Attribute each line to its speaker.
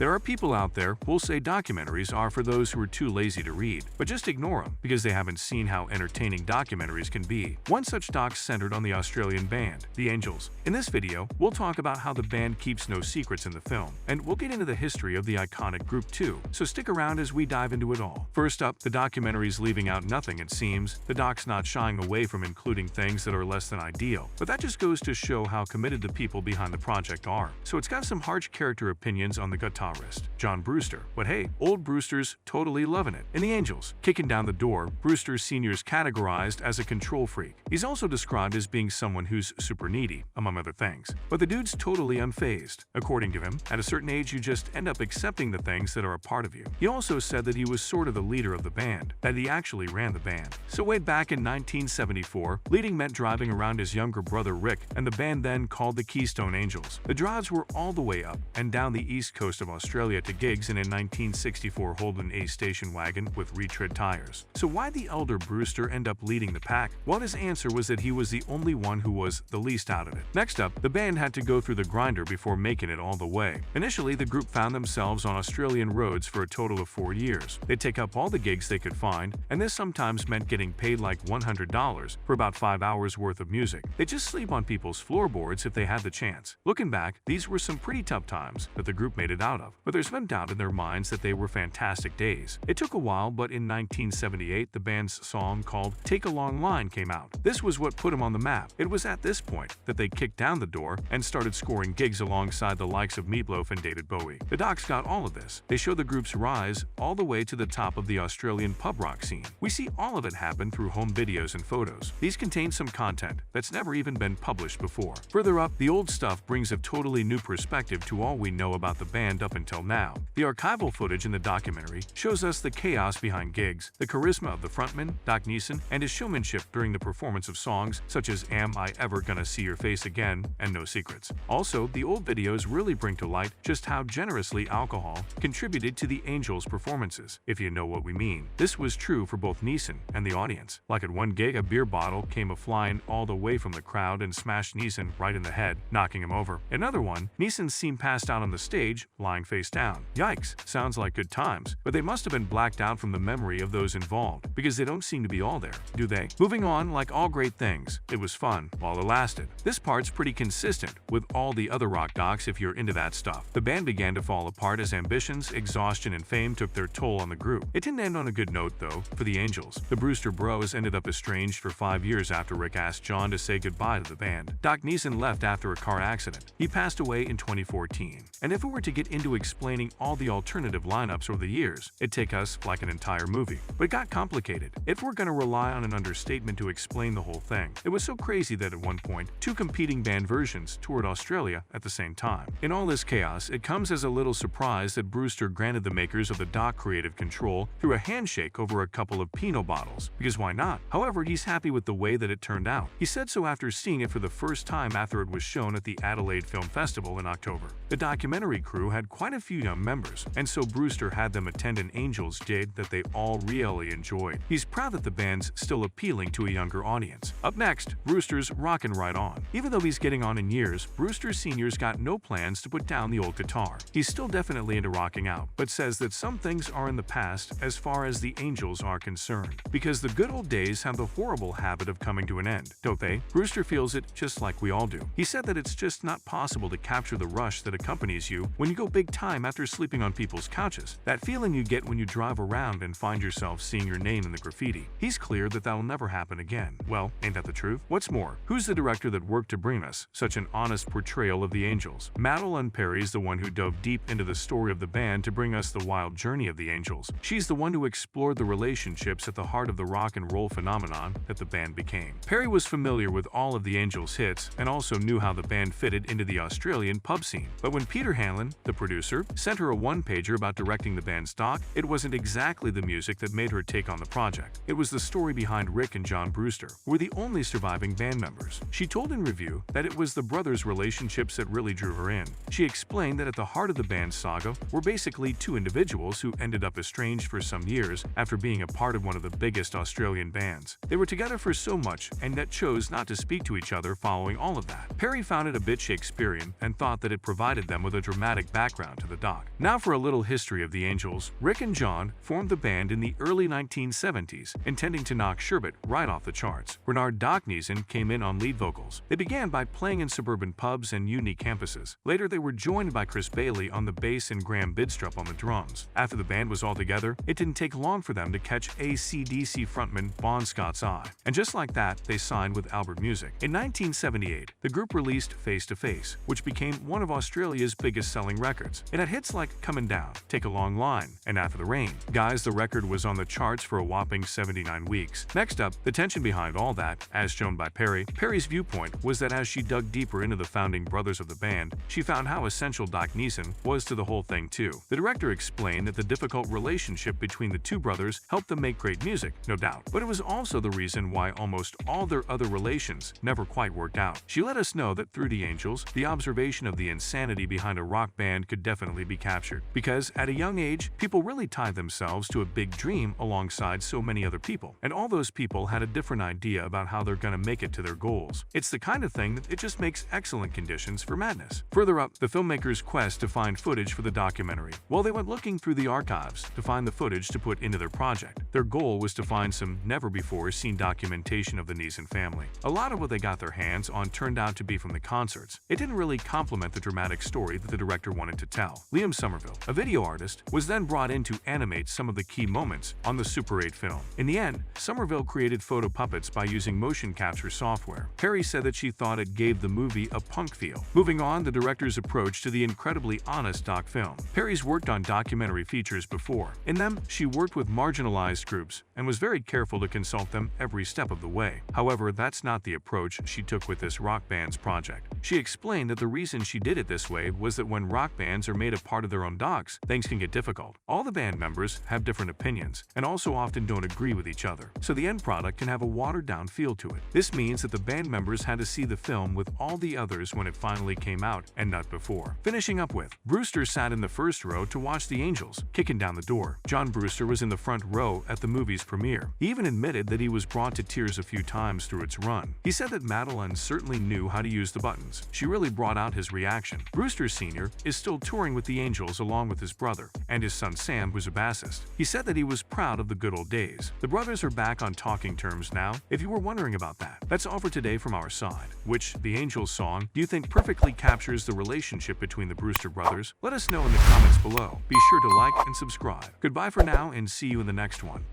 Speaker 1: There are people out there who'll say documentaries are for those who are too lazy to read, but just ignore them because they haven't seen how entertaining documentaries can be. One such doc centered on the Australian band, The Angels. In this video, we'll talk about how the band keeps no secrets in the film, and we'll get into the history of the iconic group too, so stick around as we dive into it all. First up, the documentary's leaving out nothing, it seems. The doc's not shying away from including things that are less than ideal, but that just goes to show how committed the people behind the project are. So it's got some harsh character opinions on the guitarist, John Brewster, but hey, old Brewster's totally loving it. In The Angels, kicking down the door, Brewster Sr.'s categorized as a control freak. He's also described as being someone who's super needy, among other things. But the dude's totally unfazed. According to him, at a certain age you just end up accepting the things that are a part of you. He also said that he was sort of the leader of the band, that he actually ran the band. So way back in 1974, leading meant driving around his younger brother Rick and the band then called the Keystone Angels. The drives were all the way up and down the east coast of Australia to gigs in a 1964 Holden A station wagon with retread tires. So why the elder Brewster end up leading the pack? Well, his answer was that he was the only one who was the least out of it. Next up, the band had to go through the grinder before making it all the way. Initially, the group found themselves on Australian roads for a total of 4 years. They'd take up all the gigs they could find, and this sometimes meant getting paid like $100 for about 5 hours worth of music. They'd just sleep on people's floorboards if they had the chance. Looking back, these were some pretty tough times that the group made it out of, but there's no doubt in their minds that they were fantastic days. It took a while, but in 1978, the band's song called Take a Long Line came out. This was what put them on the map. It was at this point that they kicked down the door and started scoring gigs alongside the likes of Meatloaf and David Bowie. The docs got all of this. They show the group's rise all the way to the top of the Australian pub rock scene. We see all of it happen through home videos and photos. These contain some content that's never even been published before. Further up, the old stuff brings a totally new perspective to all we know about the band up until now. The archival footage in the documentary shows us the chaos behind gigs, the charisma of the frontman, Doc Neeson, and his showmanship during the performance of songs such as Am I Ever Gonna See Your Face Again and No Secrets. Also, the old videos really bring to light just how generously alcohol contributed to the Angels' performances, if you know what we mean. This was true for both Neeson and the audience. Like at one gig, a beer bottle came a-flying all the way from the crowd and smashed Neeson right in the head, knocking him over. Another one, Neeson seemed passed out on the stage, lying face down. Yikes, sounds like good times, but they must have been blacked out from the memory of those involved, because they don't seem to be all there, do they? Moving on, like all great things, it was fun while it lasted. This part's pretty consistent with all the other rock docs if you're into that stuff. The band began to fall apart as ambitions, exhaustion, and fame took their toll on the group. It didn't end on a good note, though, for the Angels. The Brewster Bros ended up estranged for 5 years after Rick asked John to say goodbye to the band. Doc Neeson left after a car accident. He passed away in 2014. And if we were to get into explaining all the alternative lineups over the years, it'd take us like an entire movie. But it got complicated. If we're gonna rely on an understatement to explain the whole thing, it was so crazy that at one point, 2 competing band versions toured Australia at the same time. In all this chaos, it comes as a little surprise that Brewster granted the makers of the doc creative control through a handshake over a couple of Pinot bottles, because why not? However, he's happy with the way that it turned out. He said so after seeing it for the first time after it was shown at the Adelaide Film Festival in October. The documentary crew had quite a few young members, and so Brewster had them attend an Angels gig that they all really enjoyed. He's proud that the band's still appealing to a younger audience. Up next, Brewster's rockin' right on. Even though he's getting on in years, Brewster Sr.'s got no plans to put down the old guitar. He's still definitely into rocking out, but says that some things are in the past as far as the Angels are concerned, because the good old days have the horrible habit of coming to an end, don't they? Brewster feels it just like we all do. He said that it's just not possible to capture the rush that accompanies you when you go big time after sleeping on people's couches. That feeling you get when you drive around and find yourself seeing your name in the graffiti. He's clear that that'll never happen again. Well, ain't that the truth? What's more, who's the director that worked to bring us such an honest portrayal of the Angels? Madeline Perry's the one who dove deep into the story of the band to bring us the wild journey of the Angels. She's the one who explored the relationships at the heart of the rock and roll phenomenon that the band became. Perry was familiar with all of the Angels' hits and also knew how the band fitted into the Australian pub scene. But when Peter Hanlon, the producer, sent her a one-pager about directing the band's doc, it wasn't exactly the music that made her take on the project. It was the story behind Rick and John Brewster, who were the only surviving band members. She told in review that it was the brothers' relationships that really drew her in. She explained that at the heart of the band's saga were basically 2 individuals who ended up estranged for some years after being a part of one of the biggest Australian bands. They were together for so much and yet chose not to speak to each other following all of that. Perry found it a bit Shakespearean and thought that it provided them with a dramatic background down to the dock. Now for a little history of the Angels. Rick and John formed the band in the early 1970s, intending to knock Sherbet right off the charts. Bernard Doc Neeson came in on lead vocals. They began by playing in suburban pubs and unique campuses. Later, they were joined by Chris Bailey on the bass and Graham Bidstrup on the drums. After the band was all together, it didn't take long for them to catch AC/DC frontman Bon Scott's eye. And just like that, they signed with Albert Music. In 1978, the group released Face to Face, which became one of Australia's biggest selling records. It had hits like Coming Down, Take a Long Line, and After the Rain. Guys, the record was on the charts for a whopping 79 weeks. Next up, the tension behind all that, as shown by Perry. Perry's viewpoint was that as she dug deeper into the founding brothers of the band, she found how essential Doc Neeson was to the whole thing too. The director explained that the difficult relationship between the two brothers helped them make great music, no doubt, but it was also the reason why almost all their other relations never quite worked out. She let us know that through the Angels, the observation of the insanity behind a rock band could definitely be captured, because at a young age, people really tied themselves to a big dream alongside so many other people, and all those people had a different idea about how they're gonna make it to their goals. It's the kind of thing that it just makes excellent conditions for madness. Further up, the filmmakers' quest to find footage for the documentary. While they went looking through the archives to find the footage to put into their project, their goal was to find some never-before-seen documentation of the Neeson family. A lot of what they got their hands on turned out to be from the concerts. It didn't really complement the dramatic story that the director wanted to tell. Liam Somerville, a video artist, was then brought in to animate some of the key moments on the Super 8 film. In the end, Somerville created photo puppets by using motion capture software. Perry said that she thought it gave the movie a punk feel. Moving on, the director's approach to the incredibly honest doc film. Perry's worked on documentary features before. In them, she worked with marginalized groups and was very careful to consult them every step of the way. However, that's not the approach she took with this rock band's project. She explained that the reason she did it this way was that when rock bands are made a part of their own docs, things can get difficult. All the band members have different opinions and also often don't agree with each other, so the end product can have a watered-down feel to it. This means that the band members had to see the film with all the others when it finally came out and not before. Finishing up with, Brewster sat in the first row to watch the Angels kicking down the door. John Brewster was in the front row at the movie's premiere. He even admitted that he was brought to tears a few times through its run. He said that Madeline certainly knew how to use the buttons. She really brought out his reaction. Brewster Sr. is still touring with the Angels along with his brother, and his son Sam, who's a bassist. He said that he was proud of the good old days. The brothers are back on talking terms now, if you were wondering about that. That's all for today from our side. Which The Angels song do you think perfectly captures the relationship between the Brewster brothers? Let us know in the comments below. Be sure to like and subscribe. Goodbye for now and see you in the next one.